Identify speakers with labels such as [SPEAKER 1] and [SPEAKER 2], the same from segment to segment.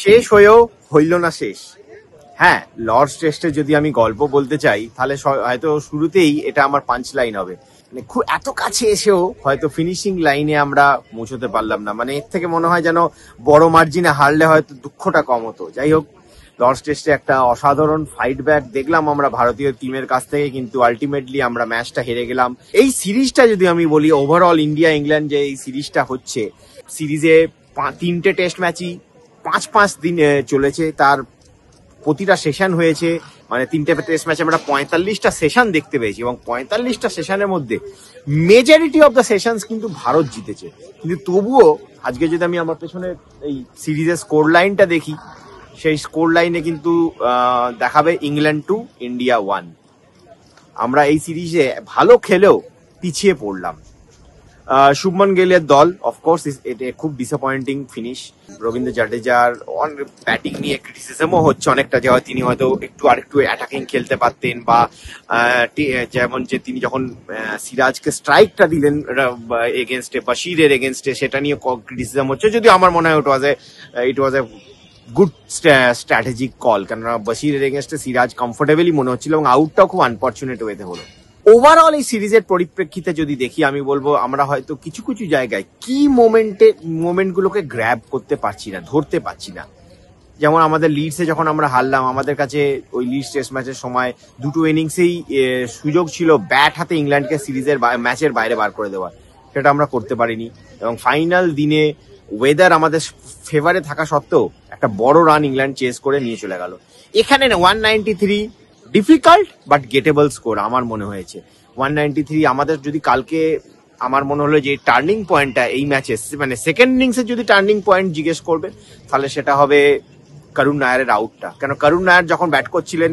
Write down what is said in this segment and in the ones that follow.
[SPEAKER 1] শেষ হয়েও হইল না শেষ। হ্যাঁ, লর্ডস টেস্টে যদি আমি গল্প বলতে চাই তাহলে হয়তো শুরুতেই এটা আমার পাঞ্চ লাইন হবে। মানে খুব এত কাছে এসেও হয়তো ফিনিশিং লাইনে আমরা পৌঁছতে পারলাম না। মানে এর থেকে মনে হয় যেন বড় মার্জিনে হারলে হয়তো দুঃখটা কম হতো। যাই হোক, লর্ডস টেস্টে একটা অসাধারণ ফাইট ব্যাক দেখলাম আমরা ভারতীয় টিমের কাছ থেকে, কিন্তু আলটিমেটলি আমরা ম্যাচটা হেরে গেলাম। এই সিরিজটা যদি আমি বলি, ওভারঅল ইন্ডিয়া ইংল্যান্ড যে এই সিরিজটা হচ্ছে, সিরিজে 3টে টেস্ট ম্যাচই 5-5 দিন চলেছে। তার প্রতিটা সেশন হয়েছে, মানে 3টে টেস্ট ম্যাচে আমরা 45টা সেশন দেখতে পেয়েছি, এবং 45টা সেশনের মধ্যে মেজরিটি অফ দ্য সেশনস কিন্তু ভারত জিতেছে। কিন্তু তবুও আজকে যদি আমি আমার পেছনে এই সিরিজের স্কোর লাইনটা দেখি, সেই স্কোর লাইনে কিন্তু দেখাবে ইংল্যান্ড 2 ইন্ডিয়া 1। আমরা এই সিরিজে ভালো খেলেও পিছিয়ে পড়লাম। শুভমন গিলের দল অফকোর্স এটা খুব ডিসঅ্যাপয়েন্টিং ফিনিশ। রবীন্দ্র জাডেজার ব্যাটিং নিয়ে ক্রিটিসিজমও হচ্ছে অনেকটা, যে তিনি হয়তো আরেকটু অ্যাটাকিং খেলতে পারতেন, বা যেমন যে তিনি যখন সিরাজকে স্ট্রাইকটা দিলেন এগেনস্টে, বাশিরের এগেনস্টে, সেটা নিয়ে ক্রিটিসিজম হচ্ছে। যদিও আমার মনে হয় ইট ওয়াজ এ গুড স্ট্র্যাটেজিক কল, কেননা বাশিরের এগেনস্টে সিরাজ কমফোর্টেবলি মনে হচ্ছিল, এবং আউটটাও খুব আনফর্চুনেট ওয়েতে হলো। ওভারঅল এই সিরিজের পরিপ্রেক্ষিতে যদি দেখি, আমি বলবো আমরা হয়তো কিছু কিছু জায়গায় কি মোমেন্টগুলোকে গ্র্যাব করতে পারছি না, ধরতে পারছি না। যেমন আমাদের লিডসে যখন আমরা হারলাম, আমাদের কাছে ওই লিডস টেস্ট ম্যাচের সময় দুটো ইনিংসেই সুযোগ ছিল ব্যাট হাতে ইংল্যান্ডকে সিরিজের ম্যাচের বাইরে বার করে দেওয়ার, সেটা আমরা করতে পারিনি। এবং ফাইনাল দিনে ওয়েদার আমাদের ফেভারে থাকা সত্ত্বেও একটা বড় রান ইংল্যান্ড চেস করে নিয়ে চলে গেল। এখানে 193 ডিফিকাল্ট বাট গেটেবল স্কোর আমার মনে হয়েছে। 193 আমাদের যদি কালকে, আমার মনে হলো যে টার্নিং পয়েন্টটা এই ম্যাচে, মানে সেকেন্ড ইনিংসে যদি টার্নিং পয়েন্ট জিজ্ঞেস করবে তাহলে সেটা হবে করুণ নায়ারের আউটটা। কেন করুণ নায়ার যখন ব্যাট করছিলেন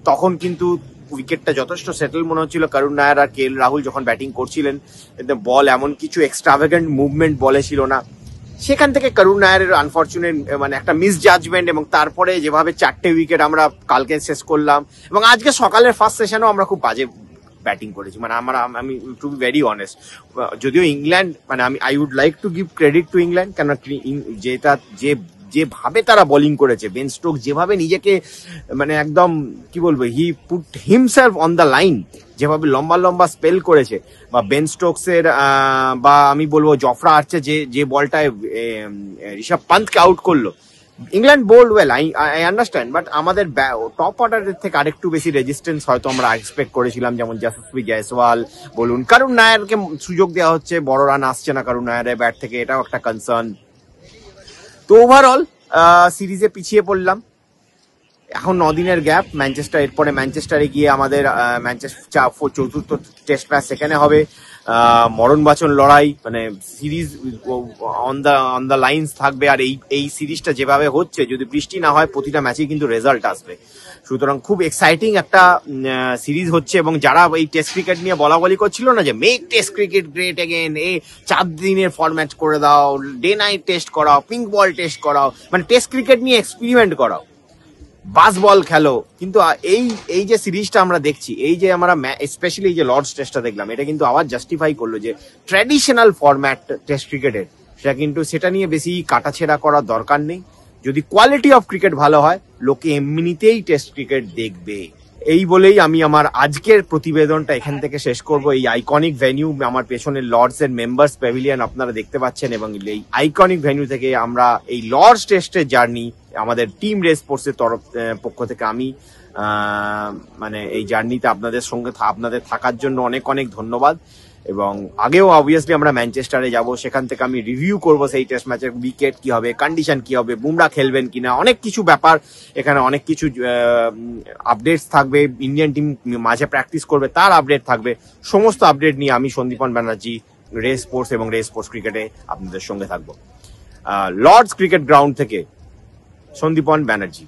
[SPEAKER 1] তখন কিন্তু উইকেটটা যথেষ্ট সেটেল মনে হচ্ছিল। করুণ নায়ার আর কে এল রাহুল যখন ব্যাটিং করছিলেন, বল এমন কিছু এক্সট্রাভ্যাগেন্ট মুভমেন্ট বলে ছিল না। সেখান থেকে করুণ নায়ারের আনফর্চুনেট মানে একটা মিস জাজমেন্ট, এবং তারপরে যেভাবে 4টে উইকেট আমরা কালকে শেষ করলাম, এবং আজকে সকালের ফার্স্ট সেশনেও আমরা খুব বাজে ব্যাটিং করেছি। মানে আমি টু বি ভেরি অনেস্ট, যদিও ইংল্যান্ড, মানে I would like to give credit to England, কেন যেভাবে তারা বোলিং করেছে, বেন স্টোকস যেভাবে নিজেকে মানে একদম কি বলবো, he put himself on the line, যেভাবে লম্বা লম্বা স্পেল করেছে, বা বেন স্টোকসের বা আমি বলবো জফরা আর্চার যে বলটায় ঋষভ পান্তকে আউট করলো। England bowled well, I understand, but আমাদের টপ অর্ডারের থেকে আরেকটু বেশি রেজিস্ট্যান্স হয়তো আমরা এক্সপেক্ট করেছিলাম। যেমন যশস্বী জয়সওয়াল বলুন, করুণ নায়ারকে সুযোগ দেওয়া হচ্ছে, বড় রান আসছে না করুণ নায়ারের ব্যাট থেকে, এটাও একটা কনসার্ন। তো ওভারঅল সিরিজে পিছিয়ে পড়লাম। এখন 9 দিনের গ্যাপ, ম্যানচেস্টার, এরপরে ম্যানচেস্টারে গিয়ে আমাদের চতুর্থ টেস্ট ম্যাচ সেখানে হবে। মরণ বাঁচন লড়াই, মানে সিরিজ অন দ্য লাইন্স থাকবে। আর এই সিরিজটা যেভাবে হচ্ছে, যদি বৃষ্টি না হয় প্রতিটা ম্যাচেই কিন্তু রেজাল্ট আসবে। সুতরাং খুব এক্সাইটিং একটা সিরিজ হচ্ছে। এবং যারা এই টেস্ট ক্রিকেট নিয়ে বলা বলি করছিল না যে make test cricket great again, 4 দিনের ফরম্যাট করে দাও, ডে নাইট টেস্ট করাও, পিঙ্ক বল টেস্ট করাও, মানে টেস্ট ক্রিকেট নিয়ে এক্সপেরিমেন্ট করাও, বাস বল খেলো। কিন্তু এই যে সিরিজটা আমরা দেখছি, এই যে আমরা স্পেশালি এই যে লর্ডস টেস্টটা দেখলাম, এটা কিন্তু আবার জাস্টিফাই করলো যে ট্র্যাডিশনাল ফরম্যাট টেস্ট ক্রিকেটের, সেটা নিয়ে বেশি কাটাছেড়া করার দরকার নেই। যদি কোয়ালিটি অফ ক্রিকেট ভালো হয়, লোকে এমনিতেই টেস্ট ক্রিকেট দেখবে। এই বলেই আমি আমার আজকের প্রতিবেদনটা এখান থেকে শেষ করব। এই আইকনিক ভেন্যু, আমার পেছনে লর্ডস এর মেম্বার্স প্যাভিলিয়ন আপনারা দেখতে পাচ্ছেন, এবং এই আইকনিক ভেন্যু থেকে আমরা এই লর্ডস টেস্টের জার্নি, আমাদের টিম রেস স্পোর্টসের পক্ষ থেকে আমি মানে এই জার্নিতে আপনাদের থাকার জন্য অনেক অনেক ধন্যবাদ। এবং আগেও অবভিয়াসলি আমরা ম্যানচেস্টারে যাব, সেখান থেকে আমি রিভিউ করব সেই টেস্ট ম্যাচের উইকেট কি হবে, কন্ডিশন কি হবে, বুমরা খেলবেন কিনা, অনেক কিছু ব্যাপার এখানে, অনেক কিছু আপডেটস থাকবে। ইন্ডিয়ান টিম মাঝে প্র্যাকটিস করবে, তার আপডেট থাকবে। সমস্ত আপডেট নিয়ে আমি সন্দীপন ব্যানার্জি রেস স্পোর্টস এবং রেস স্পোর্টস ক্রিকেটে আপনাদের সঙ্গে থাকবো। লর্ডস ক্রিকেট গ্রাউন্ড থেকে সন্দীপন ব্যানার্জি।